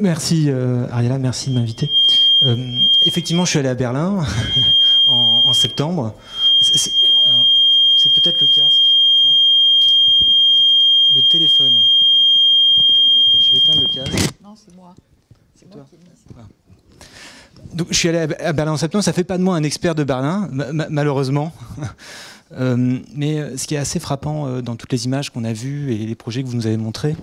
Merci Ariela, merci de m'inviter. Effectivement, je suis allé à Berlin en septembre. C'est peut-être le casque, non? Le téléphone. Attendez, je vais éteindre le casque. Non, c'est moi. C'est moi qui ai mis ça. Ah. Donc, je suis allé à Berlin en septembre. Ça fait pas de moi un expert de Berlin, malheureusement. Mais ce qui est assez frappant dans toutes les images qu'on a vues et les projets que vous nous avez montrés,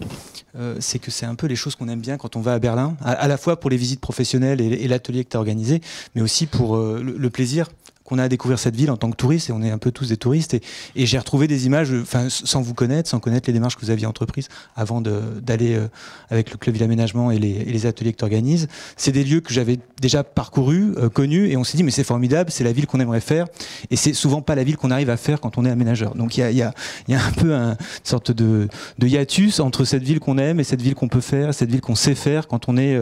c'est que c'est un peu les choses qu'on aime bien quand on va à Berlin, à la fois pour les visites professionnelles et l'atelier que tu as organisé, mais aussi pour le plaisir qu'on a à découvrir cette ville en tant que touriste, et on est un peu tous des touristes, et j'ai retrouvé des images, sans vous connaître, sans connaître les démarches que vous aviez entreprises avant d'aller avec le club Ville-Aménagement et les ateliers que tu organises. C'est des lieux que j'avais déjà parcourus, connus, et on s'est dit mais c'est formidable, c'est la ville qu'on aimerait faire, et c'est souvent pas la ville qu'on arrive à faire quand on est aménageur. Donc il y a un peu une sorte de hiatus entre cette ville qu'on aime et cette ville qu'on peut faire, cette ville qu'on sait faire quand on est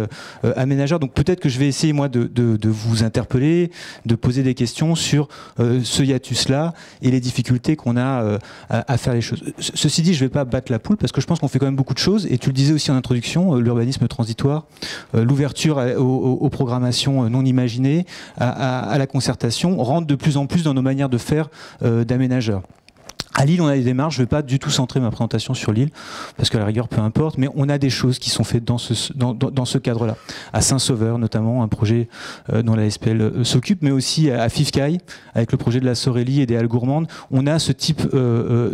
aménageur. Donc peut-être que je vais essayer moi de vous interpeller, de poser des questions sur ce hiatus-là et les difficultés qu'on a à faire les choses. Ceci dit, je ne vais pas battre la poule parce que je pense qu'on fait quand même beaucoup de choses, et tu le disais aussi en introduction, l'urbanisme transitoire, l'ouverture aux programmations non imaginées, à la concertation, rentre de plus en plus dans nos manières de faire d'aménageurs. À Lille, on a des démarches, je ne vais pas du tout centrer ma présentation sur Lille, parce qu'à la rigueur, peu importe, mais on a des choses qui sont faites dans ce cadre-là. À Saint-Sauveur, notamment, un projet dont la SPL s'occupe, mais aussi à Fifcaille, avec le projet de la Sorélie et des Halles Gourmandes, on a ce type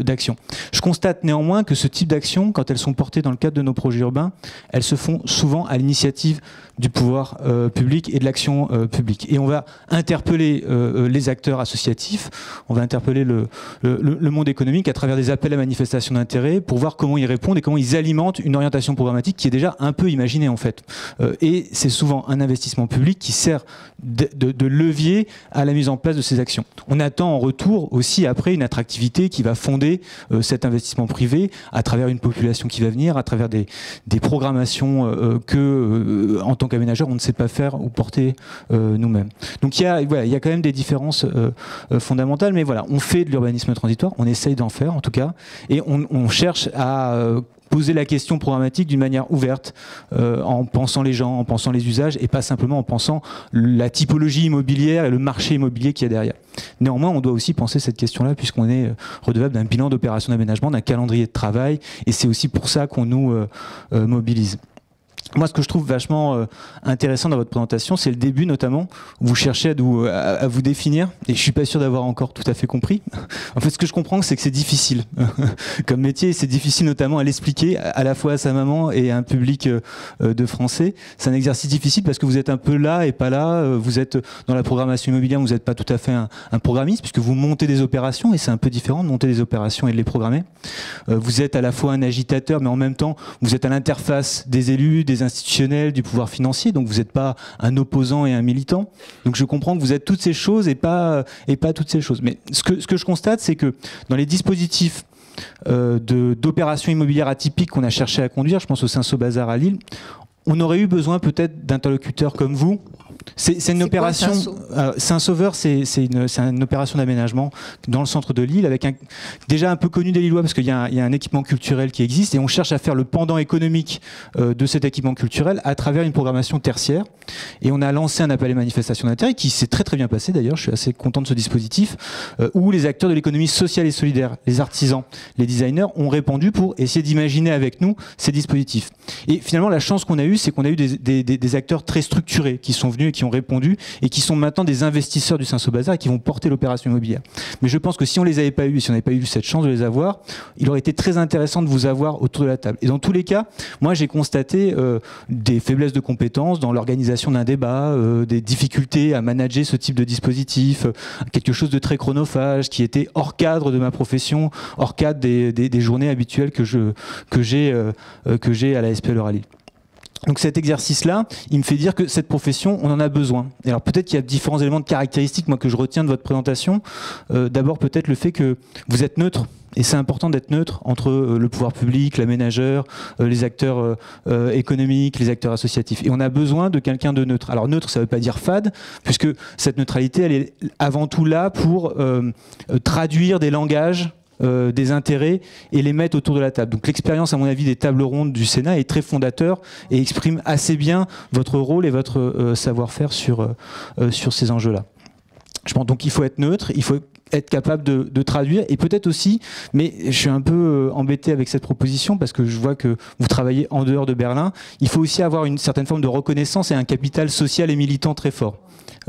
d'action. Je constate néanmoins que ce type d'action, quand elles sont portées dans le cadre de nos projets urbains, elles se font souvent à l'initiative du pouvoir public et de l'action publique. Et on va interpeller les acteurs associatifs, on va interpeller le monde économique à travers des appels à manifestation d'intérêt pour voir comment ils répondent et comment ils alimentent une orientation programmatique qui est déjà un peu imaginée en fait. Et c'est souvent un investissement public qui sert de levier à la mise en place de ces actions. On attend en retour aussi après une attractivité qui va fonder cet investissement privé à travers une population qui va venir, à travers des programmations que en tant qu'aménageur on ne sait pas faire ou porter nous-mêmes. Donc il y a quand même des différences fondamentales, mais voilà, on fait de l'urbanisme transitoire, on essaye d'en faire en tout cas, et on cherche à poser la question programmatique d'une manière ouverte, en pensant les gens, en pensant les usages, et pas simplement en pensant la typologie immobilière et le marché immobilier qu'il y a derrière. Néanmoins, on doit aussi penser cette question-là, puisqu'on est redevable d'un bilan d'opération d'aménagement, d'un calendrier de travail, et c'est aussi pour ça qu'on nous mobilise. Moi, ce que je trouve vachement intéressant dans votre présentation, c'est le début notamment, où vous cherchez à vous définir, et je suis pas sûr d'avoir encore tout à fait compris. En fait, ce que je comprends, c'est que c'est difficile comme métier, c'est difficile notamment à l'expliquer à la fois à sa maman et à un public de Français. C'est un exercice difficile parce que vous êtes un peu là et pas là, vous êtes dans la programmation immobilière, vous n'êtes pas tout à fait un programmiste, puisque vous montez des opérations, et c'est un peu différent de monter des opérations et de les programmer. Vous êtes à la fois un agitateur, mais en même temps, vous êtes à l'interface des élus, des institutionnels, du pouvoir financier, donc vous n'êtes pas un opposant et un militant. Donc je comprends que vous êtes toutes ces choses et pas toutes ces choses. Mais ce que je constate, c'est que dans les dispositifs d'opérations immobilières atypiques qu'on a cherché à conduire, je pense au Saint-Sauveur à Lille, on aurait eu besoin peut-être d'interlocuteurs comme vous. C'est une opération. Saint-Sauveur, c'est une opération d'aménagement dans le centre de Lille, avec déjà un peu connu des Lillois parce qu'il y a un équipement culturel qui existe, et on cherche à faire le pendant économique de cet équipement culturel à travers une programmation tertiaire. Et on a lancé un appel à manifestation d'intérêt qui s'est très très bien passé d'ailleurs. Je suis assez content de ce dispositif où les acteurs de l'économie sociale et solidaire, les artisans, les designers ont répondu pour essayer d'imaginer avec nous ces dispositifs. Et finalement, la chance qu'on a eue, c'est qu'on a eu des acteurs très structurés qui sont venus et qui ont répondu et qui sont maintenant des investisseurs du Saint-Sauveur et qui vont porter l'opération immobilière. Mais je pense que si on les avait pas eus, si on n'avait pas eu cette chance de les avoir, il aurait été très intéressant de vous avoir autour de la table. Et dans tous les cas, moi j'ai constaté des faiblesses de compétences dans l'organisation d'un débat, des difficultés à manager ce type de dispositif, quelque chose de très chronophage qui était hors cadre de ma profession, hors cadre des journées habituelles que j'ai à la SPL Lille. Donc cet exercice-là, il me fait dire que cette profession, on en a besoin. Et alors peut-être qu'il y a différents éléments de caractéristiques moi, que je retiens de votre présentation. D'abord peut-être le fait que vous êtes neutre. Et c'est important d'être neutre entre le pouvoir public, l'aménageur, les acteurs économiques, les acteurs associatifs. Et on a besoin de quelqu'un de neutre. Alors neutre, ça ne veut pas dire fade, puisque cette neutralité, elle est avant tout là pour traduire des langages des intérêts et les mettre autour de la table. Donc l'expérience, à mon avis, des tables rondes du Sénat est très fondateur et exprime assez bien votre rôle et votre savoir-faire sur ces enjeux-là. Je pense donc qu'il faut être neutre, il faut être capable de traduire, et peut-être aussi, mais je suis un peu embêté avec cette proposition parce que je vois que vous travaillez en dehors de Berlin, il faut aussi avoir une certaine forme de reconnaissance et un capital social et militant très fort.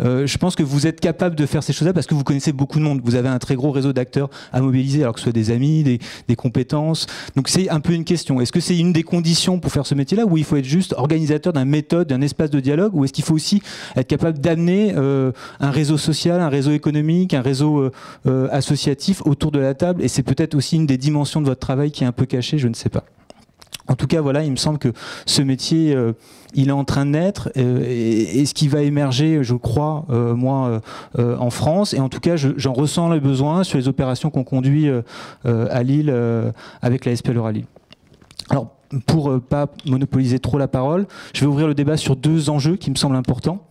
Je pense que vous êtes capable de faire ces choses-là parce que vous connaissez beaucoup de monde. Vous avez un très gros réseau d'acteurs à mobiliser, alors que ce soit des amis, des compétences. Donc c'est un peu une question. Est-ce que c'est une des conditions pour faire ce métier-là, ou il faut être juste organisateur d'une méthode, d'un espace de dialogue, ou est-ce qu'il faut aussi être capable d'amener un réseau social, un réseau économique, un réseau associatif autour de la table? Et c'est peut-être aussi une des dimensions de votre travail qui est un peu cachée, je ne sais pas. En tout cas, voilà, il me semble que ce métier, il est en train de naître, et ce qui va émerger, je crois, moi, en France, et en tout cas, j'en ressens le besoin sur les opérations qu'on conduit à Lille avec la SPL Euralille. Alors, pour pas monopoliser trop la parole, je vais ouvrir le débat sur deux enjeux qui me semblent importants.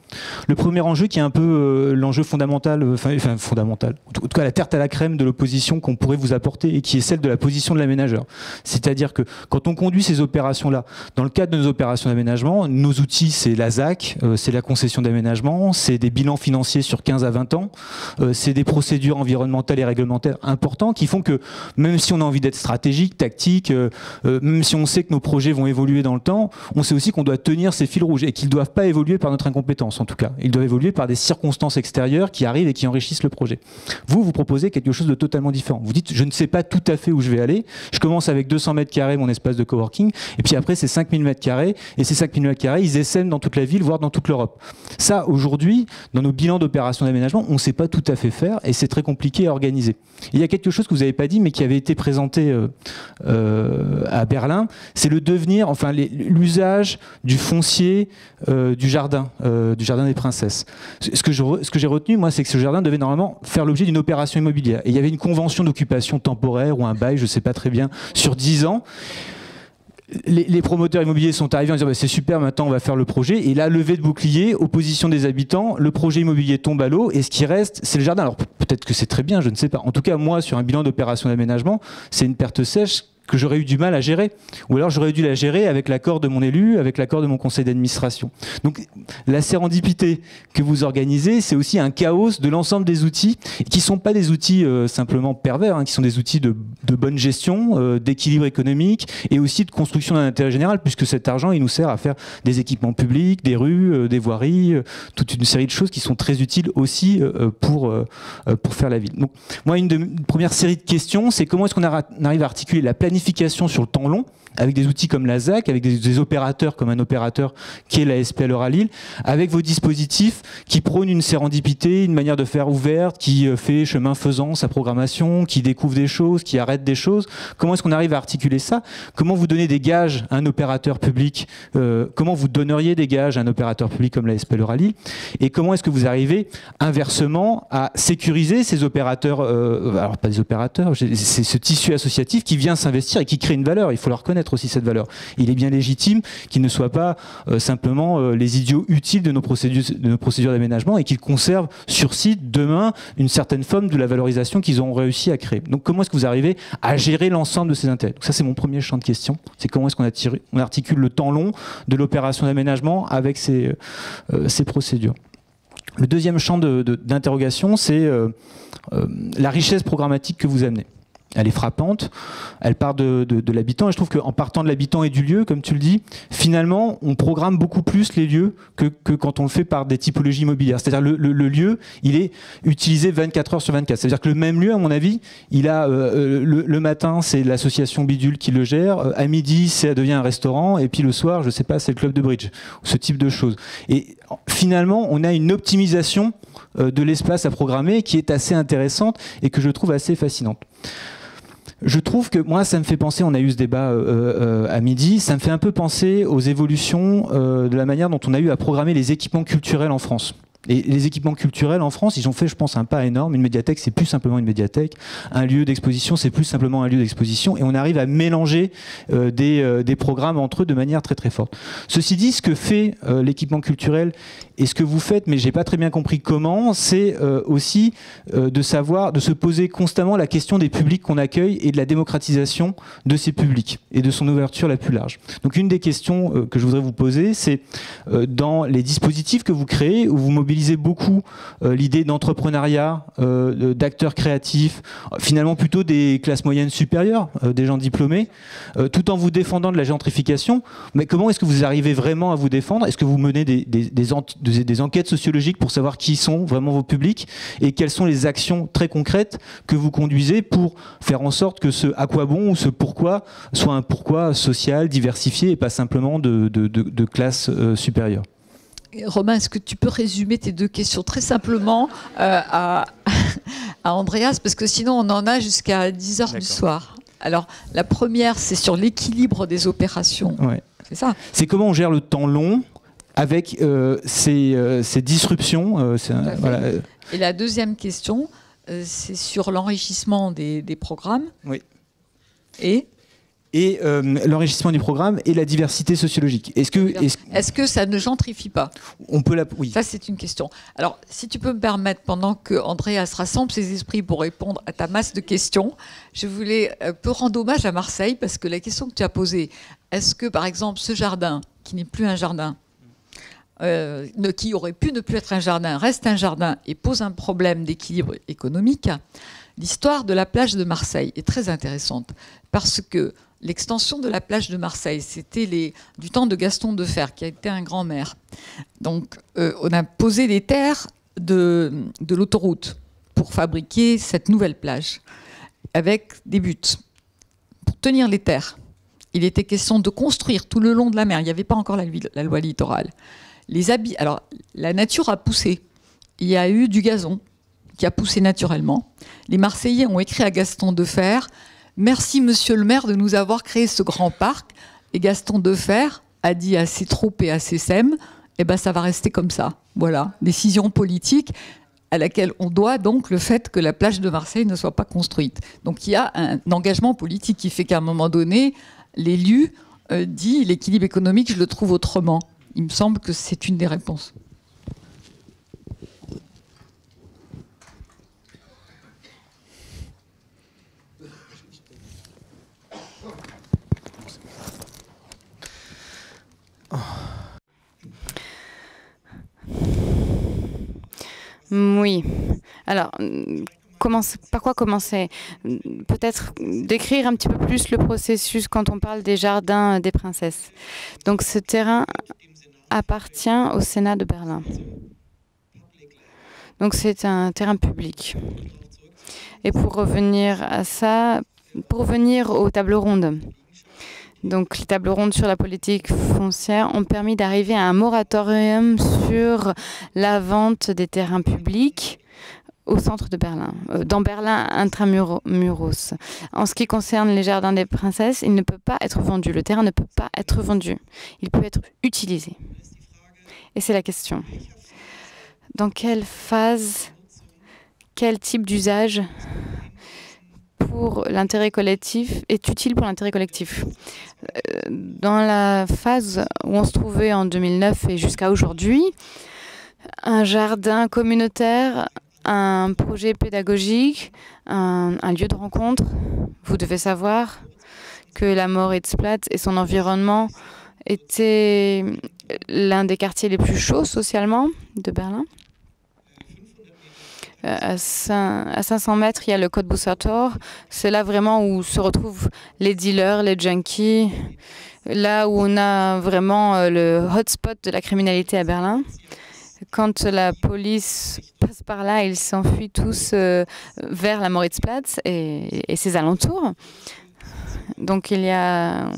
Le premier enjeu, qui est un peu l'enjeu fondamental, fondamental, en tout cas la tarte à la crème de l'opposition qu'on pourrait vous apporter, et qui est celle de la position de l'aménageur. C'est-à-dire que quand on conduit ces opérations-là, dans le cadre de nos opérations d'aménagement, nos outils, c'est la ZAC, c'est la concession d'aménagement, c'est des bilans financiers sur 15 à 20 ans, c'est des procédures environnementales et réglementaires importantes qui font que même si on a envie d'être stratégique, tactique, même si on sait que nos projets vont évoluer dans le temps, on sait aussi qu'on doit tenir ces fils rouges et qu'ils ne doivent pas évoluer par notre incompétence. En tout cas, ils doivent évoluer par des circonstances extérieures qui arrivent et qui enrichissent le projet. Vous proposez quelque chose de totalement différent. Vous dites, je ne sais pas tout à fait où je vais aller. Je commence avec 200 mètres carrés, mon espace de coworking, et puis après, c'est 5000 mètres carrés, et ces 5000 mètres carrés, ils essaiment dans toute la ville, voire dans toute l'Europe. Ça, aujourd'hui, dans nos bilans d'opération d'aménagement, on ne sait pas tout à fait faire, et c'est très compliqué à organiser. Et il y a quelque chose que vous n'avez pas dit, mais qui avait été présenté à Berlin, c'est le devenir, enfin, l'usage du foncier du jardin des princesses. Ce que j'ai retenu, moi, c'est que ce jardin devait normalement faire l'objet d'une opération immobilière. Et il y avait une convention d'occupation temporaire ou un bail, je ne sais pas très bien, sur 10 ans. Les promoteurs immobiliers sont arrivés en disant bah, c'est super, maintenant on va faire le projet. Et là, levée de bouclier, opposition des habitants, le projet immobilier tombe à l'eau et ce qui reste, c'est le jardin. Alors peut-être que c'est très bien, je ne sais pas. En tout cas, moi, sur un bilan d'opération d'aménagement, c'est une perte sèche que j'aurais eu du mal à gérer. Ou alors j'aurais dû la gérer avec l'accord de mon élu, avec l'accord de mon conseil d'administration. Donc la sérendipité que vous organisez, c'est aussi un chaos de l'ensemble des outils, qui ne sont pas des outils simplement pervers, hein, qui sont des outils de bonne gestion, d'équilibre économique, et aussi de construction d'un intérêt général, puisque cet argent, il nous sert à faire des équipements publics, des rues, des voiries, toute une série de choses qui sont très utiles aussi pour faire la ville. Donc moi, une première série de questions, c'est comment est-ce qu'on arrive à articuler la planification sur le temps long, avec des outils comme la ZAC, avec des opérateurs comme un opérateur qui est la SPL Euralille, avec vos dispositifs qui prônent une sérendipité, une manière de faire ouverte, qui fait chemin faisant sa programmation, qui découvre des choses, qui arrête des choses. Comment est-ce qu'on arrive à articuler ça? Comment vous donnez des gages à un opérateur public? Comment vous donneriez des gages à un opérateur public comme la SPL Euralille? Et comment est-ce que vous arrivez inversement à sécuriser ces opérateurs, alors pas des opérateurs, c'est ce tissu associatif qui vient s'investir et qui crée une valeur, il faut le reconnaître aussi cette valeur. Il est bien légitime qu'ils ne soient pas simplement les idiots utiles de nos procédures d'aménagement et qu'ils conservent sur site demain une certaine forme de la valorisation qu'ils ont réussi à créer. Donc comment est-ce que vous arrivez à gérer l'ensemble de ces intérêts? Donc ça c'est mon premier champ de question, c'est comment est-ce qu'on articule le temps long de l'opération d'aménagement avec ces procédures. Le deuxième champ d'interrogation, c'est la richesse programmatique que vous amenez. Elle est frappante, elle part de l'habitant, et je trouve qu'en partant de l'habitant et du lieu, comme tu le dis, finalement, on programme beaucoup plus les lieux que quand on le fait par des typologies immobilières. C'est-à-dire le lieu, il est utilisé 24 heures sur 24. C'est-à-dire que le même lieu, à mon avis, il a le matin, c'est l'association Bidule qui le gère, à midi, ça devient un restaurant, et puis le soir, je sais pas, c'est le club de bridge, ce type de choses. Et finalement, on a une optimisation de l'espace à programmer qui est assez intéressante et que je trouve assez fascinante. Je trouve que, moi, ça me fait penser, on a eu ce débat à midi, ça me fait un peu penser aux évolutions de la manière dont on a eu à programmer les équipements culturels en France. Et les équipements culturels en France, ils ont fait, je pense, un pas énorme. Une médiathèque, c'est plus simplement une médiathèque. Un lieu d'exposition, c'est plus simplement un lieu d'exposition. Et on arrive à mélanger des programmes entre eux de manière très très forte. Ceci dit, ce que fait l'équipement culturel et ce que vous faites, mais j'ai pas très bien compris comment, c'est aussi de savoir, de se poser constamment la question des publics qu'on accueille et de la démocratisation de ces publics et de son ouverture la plus large. Donc une des questions que je voudrais vous poser, c'est dans les dispositifs que vous créez, où vous mobilisez beaucoup l'idée d'entrepreneuriat, d'acteurs créatifs, finalement plutôt des classes moyennes supérieures, des gens diplômés, tout en vous défendant de la gentrification. Mais comment est-ce que vous arrivez vraiment à vous défendre? Est-ce que vous menez des enquêtes sociologiques pour savoir qui sont vraiment vos publics et quelles sont les actions très concrètes que vous conduisez pour faire en sorte que ce à quoi bon ou ce pourquoi soit un pourquoi social, diversifié et pas simplement de classe supérieure? Romain, est-ce que tu peux résumer tes deux questions très simplement à Andreas, parce que sinon on en a jusqu'à 10h du soir. Alors, la première, c'est sur l'équilibre des opérations. Ouais. C'est ça. C'est comment on gère le temps long avec ces disruptions. Voilà. Et la deuxième question, c'est sur l'enrichissement des programmes. Oui. Et l'enrichissement du programme et la diversité sociologique. Est-ce que ça ne gentrifie pas? On peut oui. Ça, c'est une question. Alors, si tu peux me permettre, pendant que Andreas rassemble ses esprits pour répondre à ta masse de questions, je voulais peu rendre hommage à Marseille, parce que la question que tu as posée, est-ce que, par exemple, ce jardin, qui n'est plus un jardin, qui aurait pu ne plus être un jardin, reste un jardin et pose un problème d'équilibre économique, l'histoire de la plage de Marseille est très intéressante, parce que l'extension de la plage de Marseille, c'était du temps de Gaston Defferre, qui a été un grand maire. Donc, on a posé les terres de l'autoroute pour fabriquer cette nouvelle plage, avec des buts. Pour tenir les terres, il était question de construire tout le long de la mer. Il n'y avait pas encore la loi littorale. Alors, la nature a poussé. Il y a eu du gazon qui a poussé naturellement. Les Marseillais ont écrit à Gaston Defferre: merci, monsieur le maire, de nous avoir créé ce grand parc. Et Gaston Defferre a dit à ses troupes et à ses SEM, eh ben, ça va rester comme ça. Voilà, décision politique à laquelle on doit donc le fait que la plage de Marseille ne soit pas construite. Donc il y a un engagement politique qui fait qu'à un moment donné, l'élu dit l'équilibre économique, je le trouve autrement. Il me semble que c'est une des réponses. Oui. Alors, par quoi commencer? Peut-être décrire un petit peu plus le processus quand on parle des jardins des princesses. Donc, ce terrain appartient au Sénat de Berlin. Donc, c'est un terrain public. Et pour revenir à ça, pour revenir aux tables rondes. Donc, les tables rondes sur la politique foncière ont permis d'arriver à un moratorium sur la vente des terrains publics au centre de Berlin, dans Berlin intramuros. En ce qui concerne les jardins des princesses, il ne peut pas être vendu. Le terrain ne peut pas être vendu. Il peut être utilisé. Et c'est la question. Dans quelle phase, quel type d'usage pour l'intérêt collectif est utile pour l'intérêt collectif? Dans la phase où on se trouvait en 2009 et jusqu'à aujourd'hui, un jardin communautaire, un projet pédagogique, un lieu de rencontre, vous devez savoir que la Moritzplatz et son environnement étaient l'un des quartiers les plus chauds socialement de Berlin. À 500 mètres, il y a le Cottbusser Tor. C'est là vraiment où se retrouvent les dealers, les junkies. Là où on a vraiment le hotspot de la criminalité à Berlin. Quand la police passe par là, ils s'enfuient tous vers la Moritzplatz et ses alentours. Donc il y a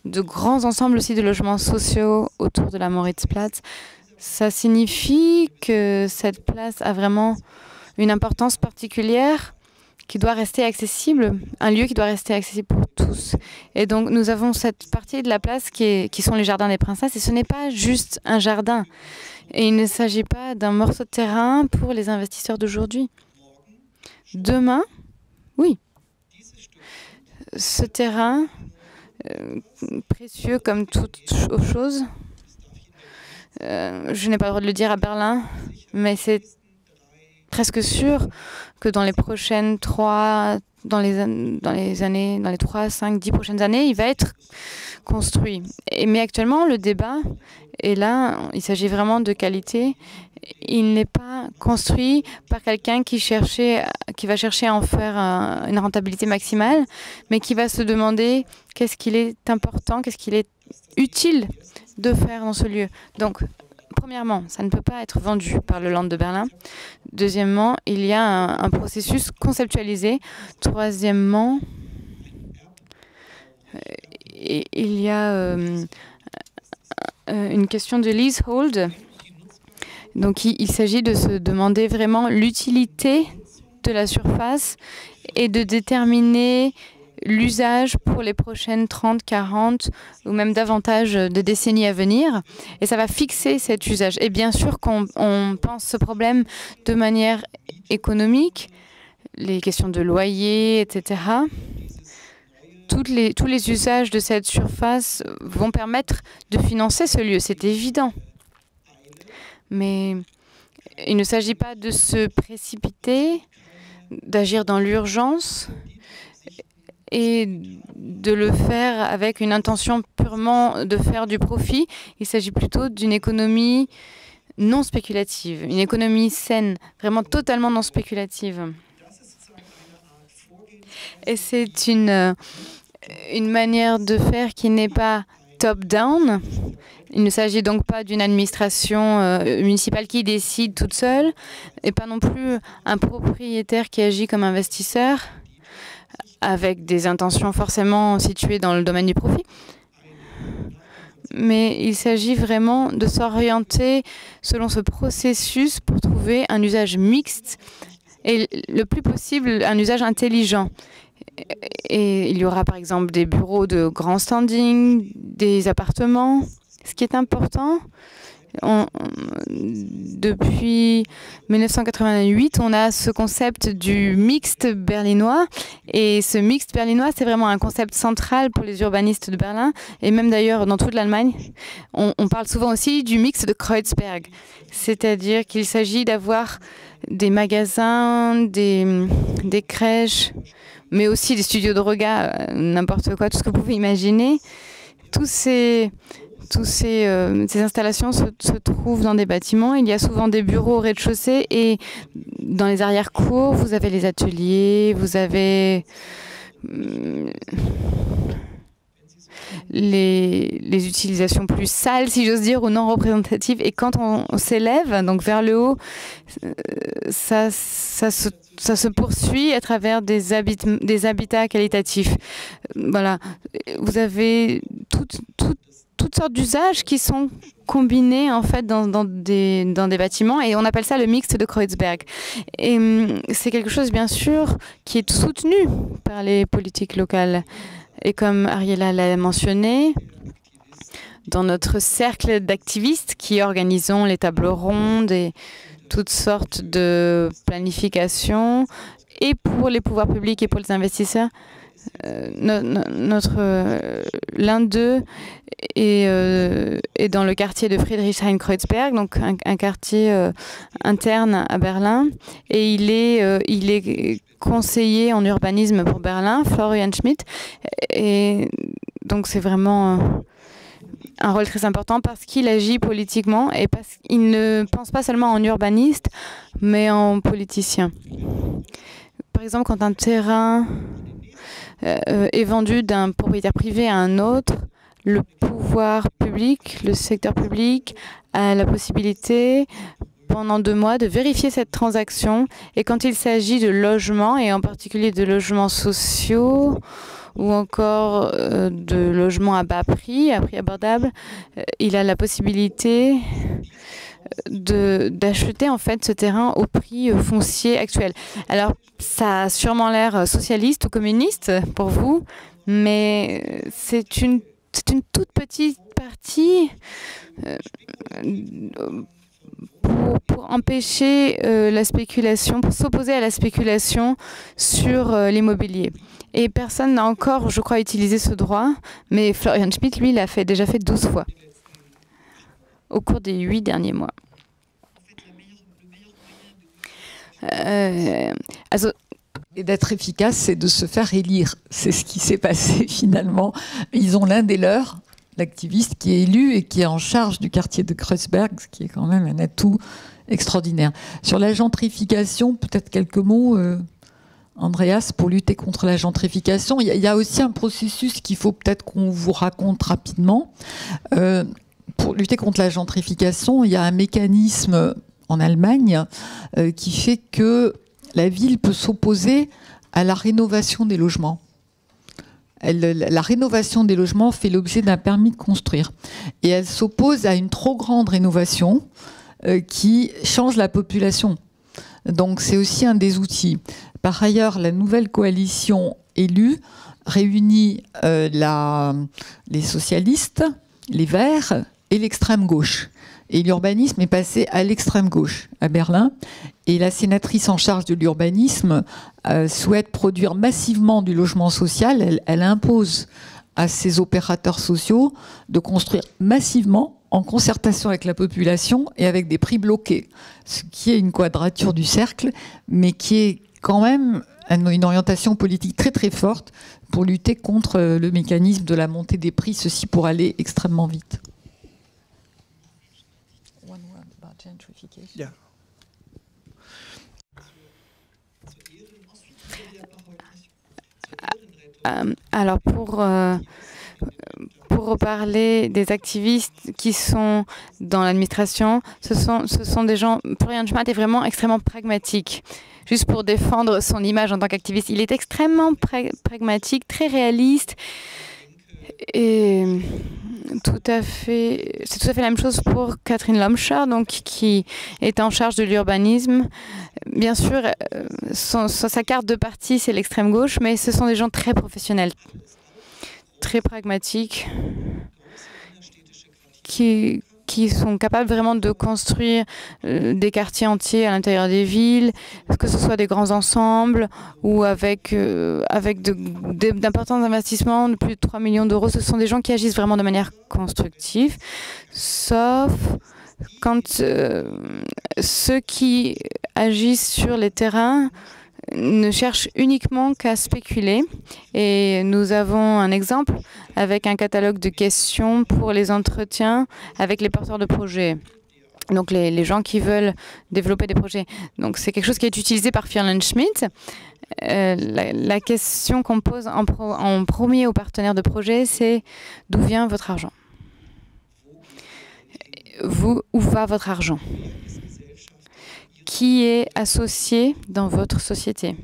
de grands ensembles aussi de logements sociaux autour de la Moritzplatz. Ça signifie que cette place a vraiment une importance particulière qui doit rester accessible, un lieu qui doit rester accessible pour tous. Et donc, nous avons cette partie de la place qui sont les jardins des princesses, et ce n'est pas juste un jardin. Et il ne s'agit pas d'un morceau de terrain pour les investisseurs d'aujourd'hui. Demain, oui, ce terrain, précieux comme toute chose, je n'ai pas le droit de le dire à Berlin, mais c'est presque sûr que dans les prochaines 3, dans les 3, 5, 10 prochaines années, il va être construit. Mais actuellement, le débat est là, il s'agit vraiment de qualité. Il n'est pas construit par quelqu'un qui va chercher à en faire une rentabilité maximale, mais qui va se demander qu'est-ce qu'il est important, qu'est-ce qu'il est utile de faire dans ce lieu. Donc, premièrement, ça ne peut pas être vendu par le Land de Berlin. Deuxièmement, il y a un processus conceptualisé. Troisièmement, il y a une question de leasehold. Donc, il s'agit de se demander vraiment l'utilité de la surface et de déterminer l'usage pour les prochaines 30, 40 ou même davantage de décennies à venir. Et ça va fixer cet usage. Et bien sûr qu'on pense ce problème de manière économique, les questions de loyer, etc. Tous les usages de cette surface vont permettre de financer ce lieu, c'est évident. Mais il ne s'agit pas de se précipiter, d'agir dans l'urgence et de le faire avec une intention purement de faire du profit. Il s'agit plutôt d'une économie non spéculative, une économie saine, vraiment totalement non spéculative. Et c'est une manière de faire qui n'est pas top-down. Il ne s'agit donc pas d'une administration municipale qui décide toute seule, et pas non plus un propriétaire qui agit comme investisseur, avec des intentions forcément situées dans le domaine du profit. Mais il s'agit vraiment de s'orienter selon ce processus pour trouver un usage mixte et le plus possible un usage intelligent. Et il y aura par exemple des bureaux de grand standing, des appartements. Ce qui est important, depuis 1988, on a ce concept du mixte berlinois. Et ce mixte berlinois, c'est vraiment un concept central pour les urbanistes de Berlin. Et même d'ailleurs dans toute l'Allemagne, on parle souvent aussi du mixte de Kreuzberg. C'est-à-dire qu'il s'agit d'avoir des magasins, des crèches, mais aussi des studios de yoga, n'importe quoi, tout ce que vous pouvez imaginer. Toutes ces installations se trouvent dans des bâtiments. Il y a souvent des bureaux au rez-de-chaussée et dans les arrière-cours, vous avez les ateliers, vous avez les utilisations plus sales, si j'ose dire, ou non représentatives. Et quand on s'élève donc vers le haut, ça se poursuit à travers des habitats qualitatifs. Voilà, vous avez toutes sortes d'usages qui sont combinés en fait dans des bâtiments, et on appelle ça le mixte de Kreuzberg. Et c'est quelque chose bien sûr qui est soutenu par les politiques locales. Et comme Ariela l'a mentionné, dans notre cercle d'activistes qui organisons les tables rondes et toutes sortes de planifications, et pour les pouvoirs publics et pour les investisseurs, l'un d'eux est dans le quartier de Friedrichshain-Kreuzberg, donc un quartier interne à Berlin, et il est conseiller en urbanisme pour Berlin, Florian Schmidt, et donc c'est vraiment un rôle très important parce qu'il agit politiquement et parce qu'il ne pense pas seulement en urbaniste, mais en politicien. Par exemple, quand un terrain est vendu d'un propriétaire privé à un autre, le pouvoir public, le secteur public a la possibilité pendant 2 mois de vérifier cette transaction. Et quand il s'agit de logements, et en particulier de logements sociaux ou encore de logements à bas prix, à prix abordable, il a la possibilité d'acheter en fait ce terrain au prix foncier actuel. Alors, ça a sûrement l'air socialiste ou communiste pour vous, mais c'est une toute petite partie pour empêcher la spéculation, pour s'opposer à la spéculation sur l'immobilier. Et personne n'a encore, je crois, utilisé ce droit, mais Florian Schmitt, lui, l'a déjà fait 12 fois au cours des 8 derniers mois. Et d'être efficace, c'est de se faire élire. C'est ce qui s'est passé finalement. Ils ont l'un des leurs, l'activiste, qui est élu et qui est en charge du quartier de Kreuzberg, ce qui est quand même un atout extraordinaire. Sur la gentrification, peut-être quelques mots, Andreas, pour lutter contre la gentrification. Il y a aussi un processus qu'il faut peut-être qu'on vous raconte rapidement. Pour lutter contre la gentrification, il y a un mécanisme en Allemagne qui fait que la ville peut s'opposer à la rénovation des logements. La rénovation des logements fait l'objet d'un permis de construire. Et elle s'oppose à une trop grande rénovation qui change la population. Donc c'est aussi un des outils. Par ailleurs, la nouvelle coalition élue réunit les socialistes, les Verts et l'extrême gauche. Et l'urbanisme est passé à l'extrême gauche, à Berlin. Et la sénatrice en charge de l'urbanisme souhaite produire massivement du logement social. Elle impose à ses opérateurs sociaux de construire massivement en concertation avec la population et avec des prix bloqués. Ce qui est une quadrature du cercle, mais qui est quand même une orientation politique très très forte pour lutter contre le mécanisme de la montée des prix, ceci pour aller extrêmement vite. Yeah. Alors pour reparler des activistes qui sont dans l'administration, ce sont des gens. Florian Schmitt est vraiment extrêmement pragmatique. Juste pour défendre son image en tant qu'activiste, il est extrêmement pragmatique, très réaliste. Et c'est tout à fait la même chose pour Catherine Lomscher, donc qui est en charge de l'urbanisme. Bien sûr, sa carte de parti, c'est l'extrême gauche, mais ce sont des gens très professionnels, très pragmatiques, qui sont capables vraiment de construire des quartiers entiers à l'intérieur des villes, que ce soit des grands ensembles ou avec d'importants investissements de plus de 3 millions d'euros. Ce sont des gens qui agissent vraiment de manière constructive, sauf quand ceux qui agissent sur les terrains ne cherchent uniquement qu'à spéculer. Et nous avons un exemple avec un catalogue de questions pour les entretiens avec les porteurs de projets. Donc les gens qui veulent développer des projets. Donc c'est quelque chose qui est utilisé par Florian Schmitt. La question qu'on pose en premier aux partenaires de projet, c'est d'où vient votre argent ? Où va votre argent ? Qui est associé dans votre société?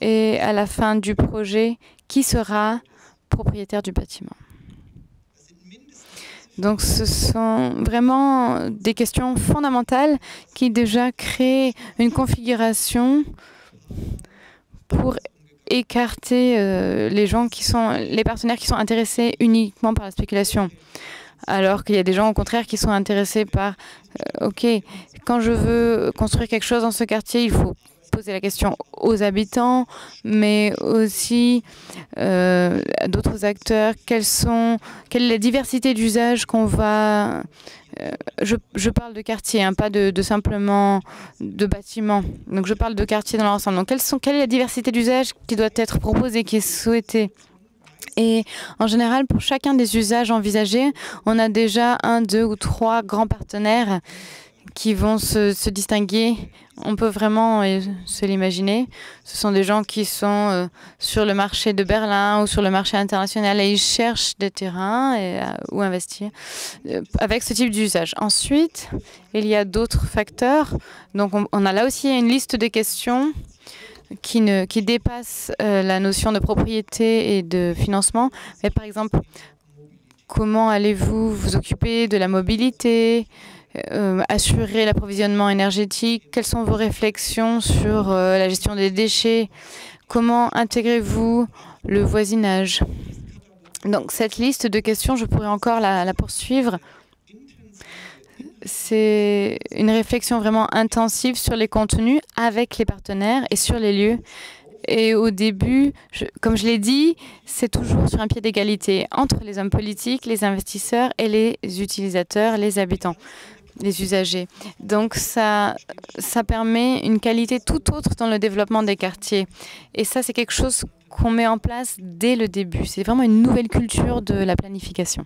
Et à la fin du projet, qui sera propriétaire du bâtiment? Donc ce sont vraiment des questions fondamentales qui déjà créent une configuration pour écarter les partenaires qui sont intéressés uniquement par la spéculation. Alors qu'il y a des gens au contraire qui sont intéressés par OK, quand je veux construire quelque chose dans ce quartier, il faut poser la question aux habitants, mais aussi d'autres acteurs. Quelle est la diversité d'usages qu'on va... je parle de quartier, pas de simplement de bâtiments. Donc je parle de quartier dans l'ensemble. Donc quelle est la diversité d'usages qui doit être proposée, qui est souhaitée? Et en général, pour chacun des usages envisagés, on a déjà 1, 2 ou 3 grands partenaires qui vont se distinguer. On peut vraiment se l'imaginer. Ce sont des gens qui sont sur le marché de Berlin ou sur le marché international et ils cherchent des terrains où investir avec ce type d'usage. Ensuite, il y a d'autres facteurs. Donc on a là aussi une liste de questions qui dépasse la notion de propriété et de financement. Mais par exemple, comment allez-vous vous occuper de la mobilité, assurer l'approvisionnement énergétique? Quelles sont vos réflexions sur la gestion des déchets? Comment intégrez-vous le voisinage? Donc cette liste de questions, je pourrais encore la poursuivre. C'est une réflexion vraiment intensive sur les contenus avec les partenaires et sur les lieux. Et au début, comme je l'ai dit, c'est toujours sur un pied d'égalité entre les hommes politiques, les investisseurs et les utilisateurs, les habitants, les usagers. Donc ça permet une qualité tout autre dans le développement des quartiers. Et ça, c'est quelque chose qu'on met en place dès le début. C'est vraiment une nouvelle culture de la planification.